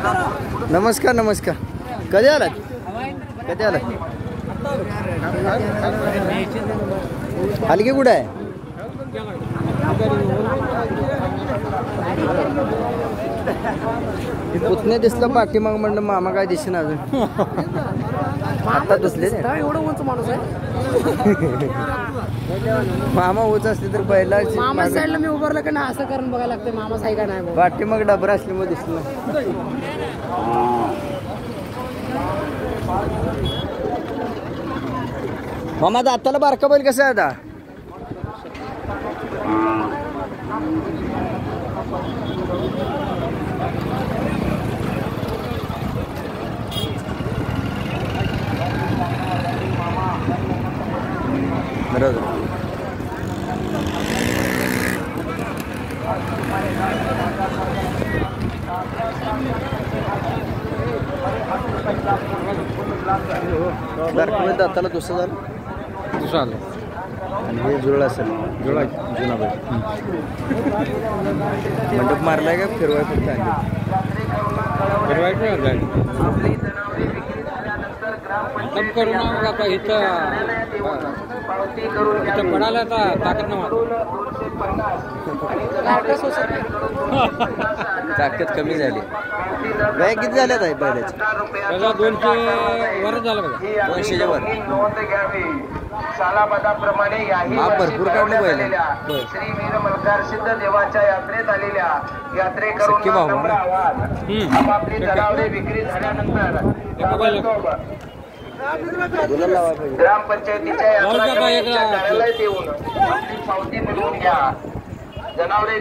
नमस्कार नमस्कार. कधी आलात? कधी आलात? हलगी कुठे आहे? पुतणे दिसलं पाठीमाग म्हणलं मामा काय दिसेना अजून. आता दिसले एवढं उंच माणूस आहे. मामा उंच असले तर पहिला मामा साईडला मी उभारलं का ना असं करून बघायला लागतं मामा साई का नाही. पाठीमाग डबरा असल्यामुळे दिसलं. मामा दाताला बारका बैल कसा आहे आता? बरोबर. बारका दाताला दुसरं झालं. दुसरं आलं आणि हे जुळला असेल. जुळा जुना बैल. मंडप मारलाय का फिरवाय फक्त आहे? करून आता इथं पडायला आता ताकद न ताकद कमी झाली. गाय किती झाल्यात आहे बैलाची? त्याला 200 वर झालं बघा. 200च्या वर. माप भरपूर काढले बैल. श्री वीर मल्हार सिद्ध देवाच्या यात्रेत आलेल्या यात्रेकरूंना नम्र आवाहन. आपापली जनावरे विक्री झाल्यानंतर ग्रामपंचायतीच्या यात्रा कार्यालयात येऊन आपली पावती मिळवून घ्या. जनावरे